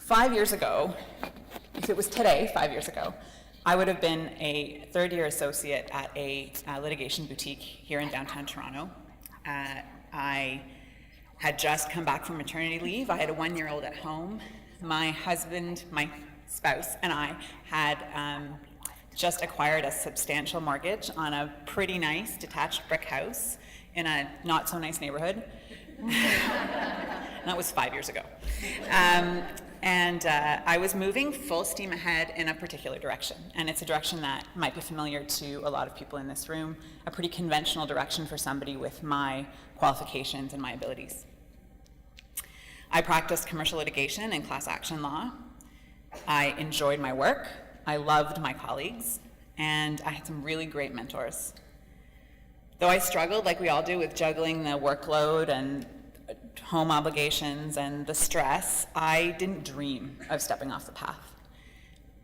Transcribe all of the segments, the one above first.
5 years ago, if it was today, 5 years ago, I would have been a third-year associate at a litigation boutique here in downtown Toronto. I had just come back from maternity leave. I had a 1-year-old at home. My husband, my spouse, and I had just acquired a substantial mortgage on a pretty nice detached brick house in a not so nice neighborhood. That was 5 years ago. I was moving full steam ahead in a particular direction, and it's a direction that might be familiar to a lot of people in this room, a pretty conventional direction for somebody with my qualifications and my abilities. I practiced commercial litigation and class action law. I enjoyed my work, I loved my colleagues, and I had some really great mentors. Though I struggled, like we all do, with juggling the workload and home obligations and the stress, I didn't dream of stepping off the path.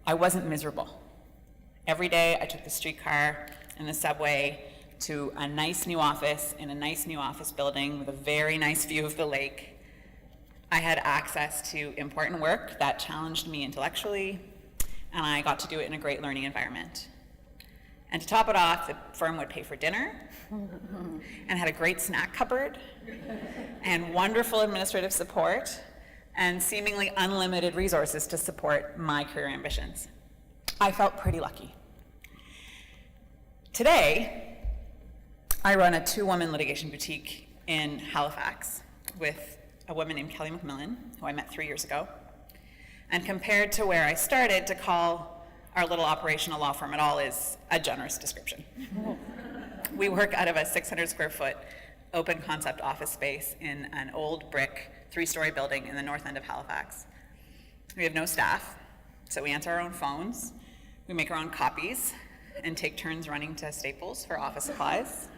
I wasn't miserable. Every day I took the streetcar and the subway to a nice new office in a nice new office building with a very nice view of the lake. I had access to important work that challenged me intellectually, and I got to do it in a great learning environment. And to top it off, the firm would pay for dinner and had a great snack cupboard and wonderful administrative support and seemingly unlimited resources to support my career ambitions. I felt pretty lucky. Today, I run a 2-woman litigation boutique in Halifax with a woman named Kelly McMillan, who I met 3 years ago. And compared to where I started, to call our little operational law firm at all is a generous description. We work out of a 600 square foot open concept office space in an old brick 3-story building in the north end of Halifax. We have no staff, so we answer our own phones, we make our own copies, and take turns running to Staples for office supplies.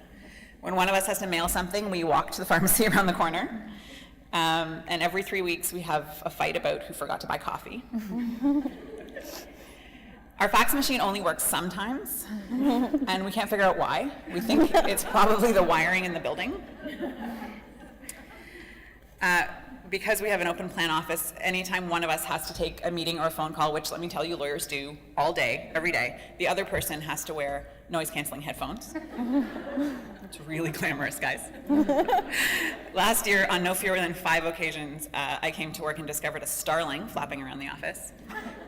When one of us has to mail something, we walk to the pharmacy around the corner. And every 3 weeks we have a fight about who forgot to buy coffee. Our fax machine only works sometimes, and we can't figure out why. We think it's probably the wiring in the building. Because we have an open plan office, anytime one of us has to take a meeting or a phone call, which let me tell you lawyers do all day, every day, the other person has to wear noise-canceling headphones. It's really glamorous, guys. Last year, on no fewer than 5 occasions, I came to work and discovered a starling flapping around the office.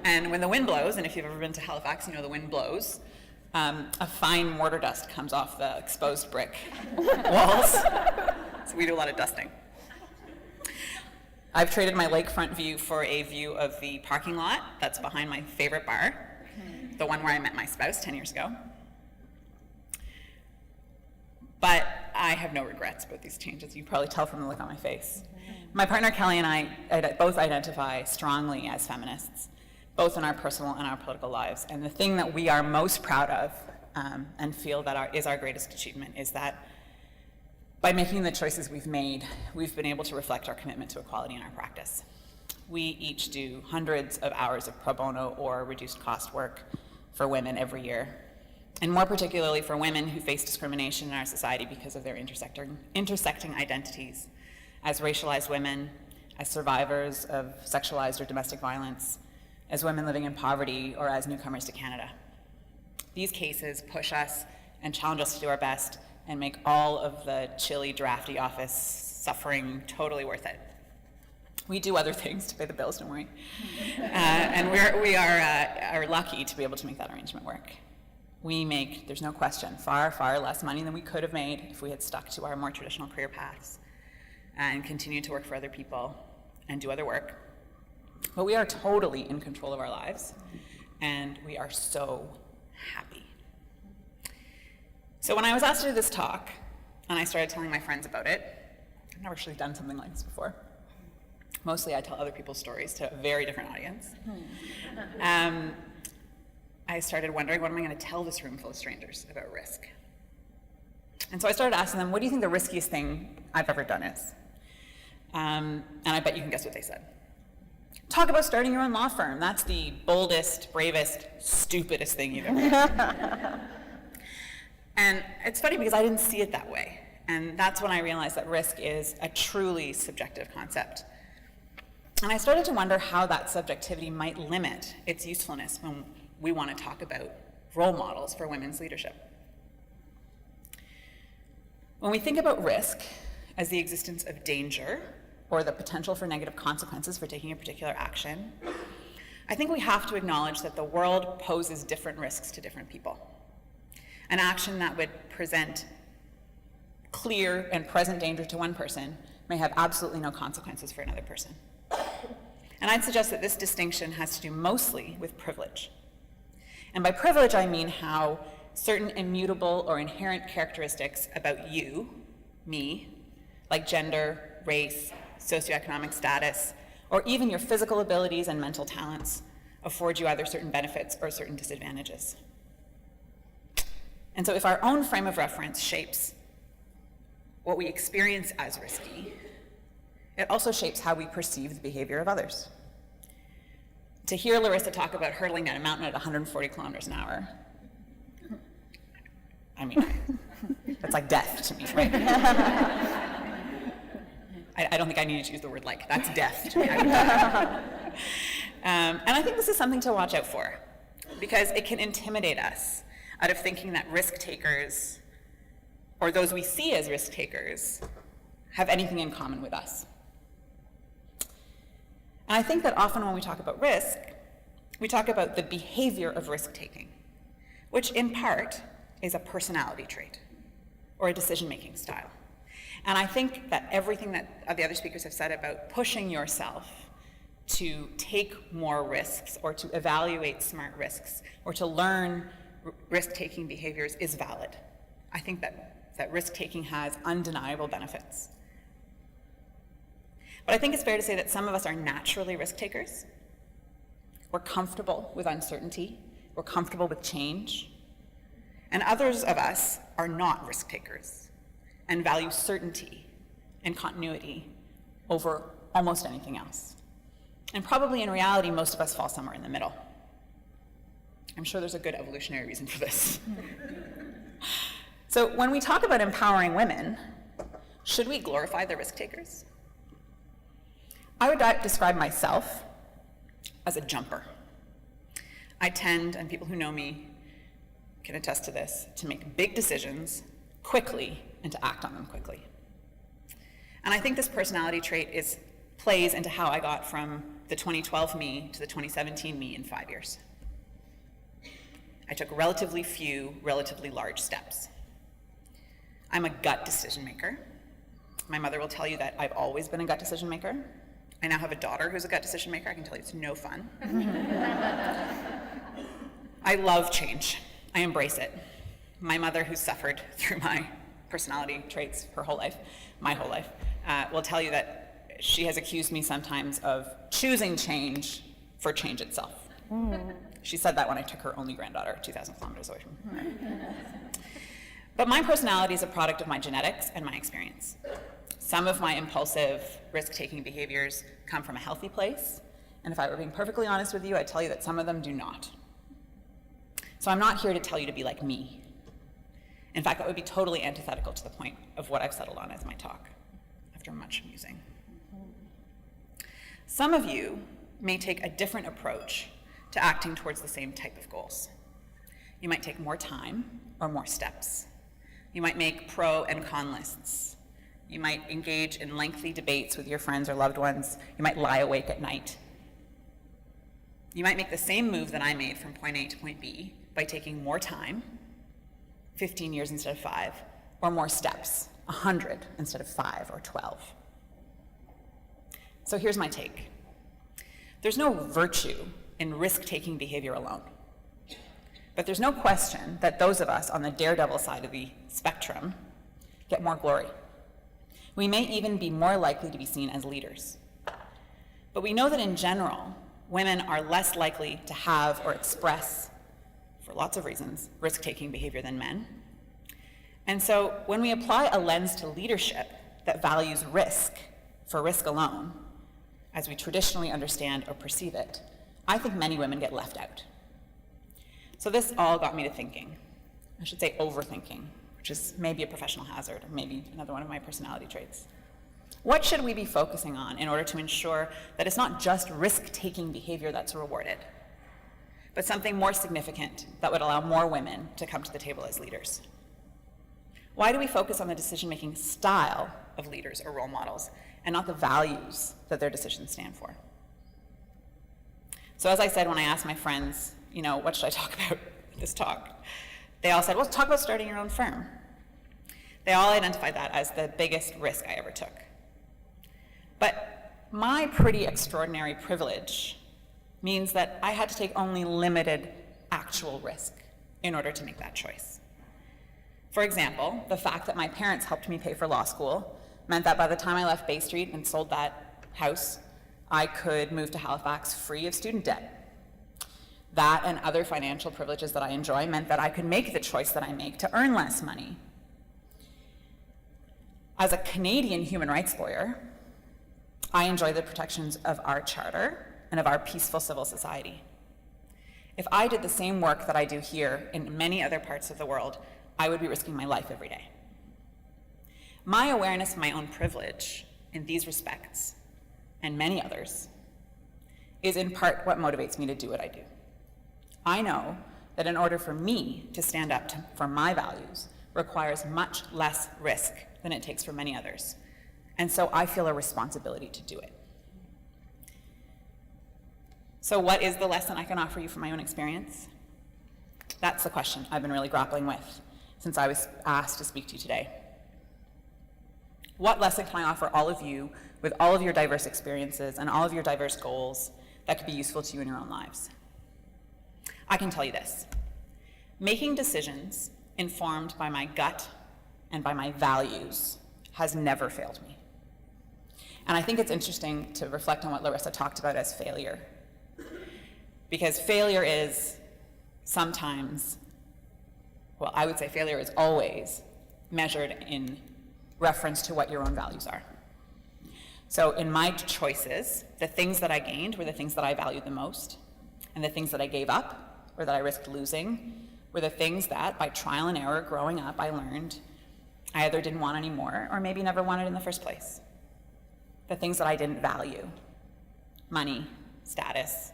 And when the wind blows, and if you've ever been to Halifax, you know the wind blows, a fine mortar dust comes off the exposed brick walls. So we do a lot of dusting. I've traded my lakefront view for a view of the parking lot that's behind my favorite bar, the one where I met my spouse 10 years ago. But I have no regrets about these changes. You probably tell from the look on my face. My partner Kelly and I both identify strongly as feminists, both in our personal and our political lives. And the thing that we are most proud of and feel that is our greatest achievement is that by making the choices we've made, we've been able to reflect our commitment to equality in our practice. We each do hundreds of hours of pro bono or reduced cost work for women every year, and more particularly for women who face discrimination in our society because of their intersecting identities as racialized women, as survivors of sexualized or domestic violence, as women living in poverty, or as newcomers to Canada. These cases push us and challenge us to do our best and make all of the chilly, drafty office suffering totally worth it. We do other things to pay the bills, don't worry. And we are lucky to be able to make that arrangement work. We make, there's no question, far, far less money than we could have made if we had stuck to our more traditional career paths and continued to work for other people and do other work. But we are totally in control of our lives, and we are so happy. So when I was asked to do this talk, and I started telling my friends about it, I've never actually done something like this before. Mostly I tell other people's stories to a very different audience. I started wondering, what am I going to tell this room full of strangers about risk? And so I started asking them, what do you think the riskiest thing I've ever done is? And I bet you can guess what they said. Talk about starting your own law firm. That's the boldest, bravest, stupidest thing you've ever done. And it's funny because I didn't see it that way. And that's when I realized that risk is a truly subjective concept. And I started to wonder how that subjectivity might limit its usefulness when we want to talk about role models for women's leadership. When we think about risk as the existence of danger or the potential for negative consequences for taking a particular action, I think we have to acknowledge that the world poses different risks to different people. An action that would present clear and present danger to one person may have absolutely no consequences for another person. And I'd suggest that this distinction has to do mostly with privilege. And by privilege, I mean how certain immutable or inherent characteristics about you, me, like gender, race, socioeconomic status, or even your physical abilities and mental talents afford you either certain benefits or certain disadvantages. And so if our own frame of reference shapes what we experience as risky, it also shapes how we perceive the behavior of others. To hear Larissa talk about hurtling down a mountain at 140 kilometers an hour, I mean, that's like death to me, right? I don't think I need to use the word like, that's death to me. And I think this is something to watch out for, because it can intimidate us out of thinking that risk takers, or those we see as risk takers, have anything in common with us. And I think that often when we talk about risk, we talk about the behavior of risk-taking, which in part is a personality trait or a decision-making style. And I think that everything that the other speakers have said about pushing yourself to take more risks or to evaluate smart risks or to learn risk-taking behaviors is valid. I think that risk-taking has undeniable benefits. But I think it's fair to say that some of us are naturally risk takers. We're comfortable with uncertainty. We're comfortable with change. And others of us are not risk takers and value certainty and continuity over almost anything else. And probably in reality, most of us fall somewhere in the middle. I'm sure there's a good evolutionary reason for this. So when we talk about empowering women, should we glorify the risk takers? I would describe myself as a jumper. I tend, and people who know me can attest to this, to make big decisions quickly and to act on them quickly. And I think this personality trait plays into how I got from the 2012 me to the 2017 me in 5 years. I took relatively few, relatively large steps. I'm a gut decision maker. My mother will tell you that I've always been a gut decision maker. I now have a daughter who's a gut decision maker. I can tell you it's no fun. I love change. I embrace it. My mother, who's suffered through my personality traits her whole life, my whole life, will tell you that she has accused me sometimes of choosing change for change itself. She said that when I took her only granddaughter 2,000 kilometers away from her. But my personality is a product of my genetics and my experience. Some of my impulsive, risk-taking behaviors come from a healthy place, and if I were being perfectly honest with you, I'd tell you that some of them do not. So I'm not here to tell you to be like me. In fact, that would be totally antithetical to the point of what I've settled on as my talk, after much musing. Some of you may take a different approach to acting towards the same type of goals. You might take more time or more steps. You might make pro and con lists. You might engage in lengthy debates with your friends or loved ones. You might lie awake at night. You might make the same move that I made from point A to point B by taking more time, 15 years instead of 5, or more steps, 100 instead of 5 or 12. So here's my take. There's no virtue in risk-taking behavior alone. But there's no question that those of us on the daredevil side of the spectrum get more glory. We may even be more likely to be seen as leaders. But we know that in general, women are less likely to have or express, for lots of reasons, risk-taking behavior than men. And so when we apply a lens to leadership that values risk for risk alone, as we traditionally understand or perceive it, I think many women get left out. So this all got me to thinking. I should say overthinking, which is maybe a professional hazard, or maybe another one of my personality traits. What should we be focusing on in order to ensure that it's not just risk-taking behavior that's rewarded, but something more significant that would allow more women to come to the table as leaders? Why do we focus on the decision-making style of leaders or role models and not the values that their decisions stand for? So as I said when I asked my friends, what should I talk about in this talk? They all said, well, talk about starting your own firm. They all identified that as the biggest risk I ever took. But my pretty extraordinary privilege means that I had to take only limited actual risk in order to make that choice. For example, the fact that my parents helped me pay for law school meant that by the time I left Bay Street and sold that house, I could move to Halifax free of student debt. That and other financial privileges that I enjoy meant that I could make the choice that I make to earn less money. As a Canadian human rights lawyer, I enjoy the protections of our charter and of our peaceful civil society. If I did the same work that I do here in many other parts of the world, I would be risking my life every day. My awareness of my own privilege in these respects, and many others, is in part what motivates me to do what I do. I know that in order for me to stand up for my values requires much less risk than it takes for many others. And so I feel a responsibility to do it. So what is the lesson I can offer you from my own experience? That's the question I've been really grappling with since I was asked to speak to you today. What lesson can I offer all of you with all of your diverse experiences and all of your diverse goals that could be useful to you in your own lives? I can tell you this. Making decisions informed by my gut and by my values has never failed me. And I think it's interesting to reflect on what Larissa talked about as failure. Because failure is sometimes, well, I would say failure is always measured in reference to what your own values are. So in my choices, the things that I gained were the things that I valued the most, and the things that I gave up or that I risked losing were the things that, by trial and error growing up, I learned I either didn't want anymore or maybe never wanted in the first place. The things that I didn't value: money, status,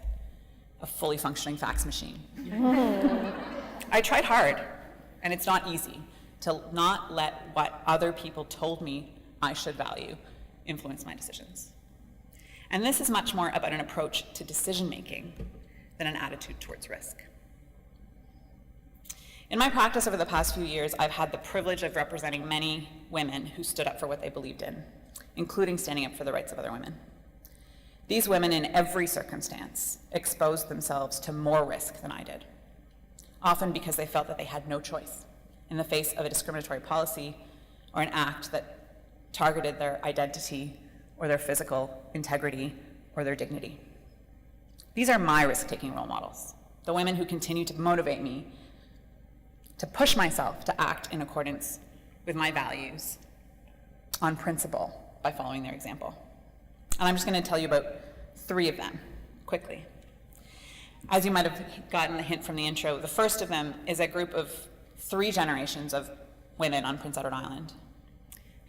a fully functioning fax machine. I tried hard, and it's not easy to not let what other people told me I should value influence my decisions. And this is much more about an approach to decision-making than an attitude towards risk. In my practice over the past few years, I've had the privilege of representing many women who stood up for what they believed in, including standing up for the rights of other women. These women, in every circumstance, exposed themselves to more risk than I did, often because they felt that they had no choice in the face of a discriminatory policy or an act that targeted their identity or their physical integrity or their dignity. These are my risk-taking role models, the women who continue to motivate me to push myself to act in accordance with my values on principle by following their example. And I'm just going to tell you about 3 of them quickly. As you might have gotten the hint from the intro, the first of them is a group of 3 generations of women on Prince Edward Island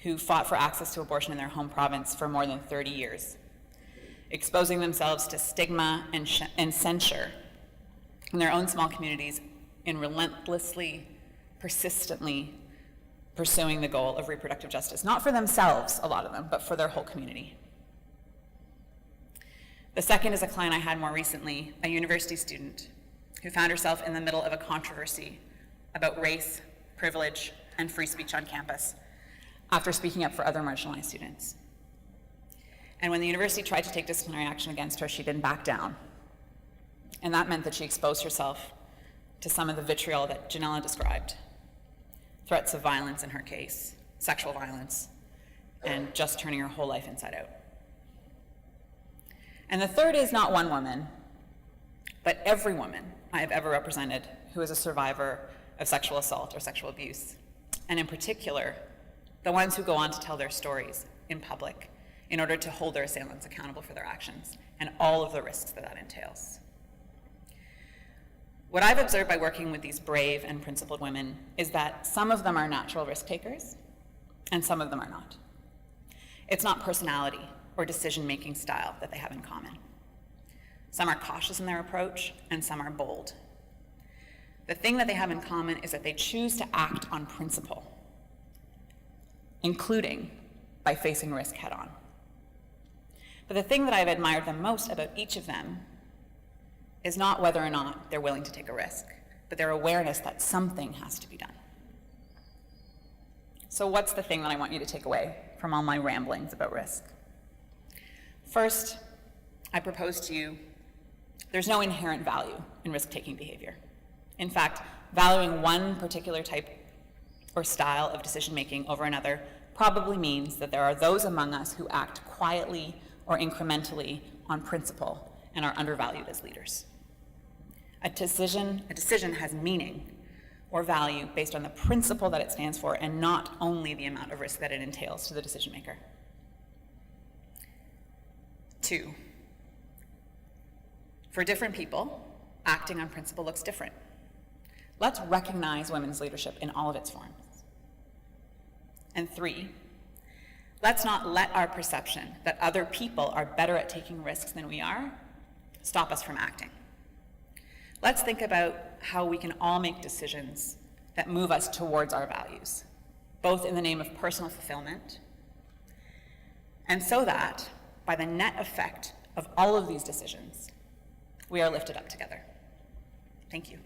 who fought for access to abortion in their home province for more than 30 years, exposing themselves to stigma and censure in their own small communities in relentlessly, persistently pursuing the goal of reproductive justice, not for themselves, a lot of them, but for their whole community. The second is a client I had more recently, a university student who found herself in the middle of a controversy about race, privilege, and free speech on campus after speaking up for other marginalized students. And when the university tried to take disciplinary action against her, she didn't back down. And that meant that she exposed herself to some of the vitriol that Janella described. Threats of violence in her case, sexual violence, and just turning her whole life inside out. And the third is not one woman, but every woman I have ever represented who is a survivor of sexual assault or sexual abuse, and in particular, the ones who go on to tell their stories in public in order to hold their assailants accountable for their actions and all of the risks that that entails. What I've observed by working with these brave and principled women is that some of them are natural risk takers and some of them are not. It's not personality or decision-making style that they have in common. Some are cautious in their approach, and some are bold. The thing that they have in common is that they choose to act on principle, including by facing risk head-on. But the thing that I've admired the most about each of them is not whether or not they're willing to take a risk, but their awareness that something has to be done. So what's the thing that I want you to take away from all my ramblings about risk? First, I propose to you there's no inherent value in risk-taking behavior. In fact, valuing one particular type or style of decision-making over another probably means that there are those among us who act quietly or incrementally on principle and are undervalued as leaders. A decision has meaning or value based on the principle that it stands for and not only the amount of risk that it entails to the decision maker. 2, for different people, acting on principle looks different. Let's recognize women's leadership in all of its forms. And 3, let's not let our perception that other people are better at taking risks than we are stop us from acting. Let's think about how we can all make decisions that move us towards our values, both in the name of personal fulfillment, and so that, by the net effect of all of these decisions, we are lifted up together. Thank you.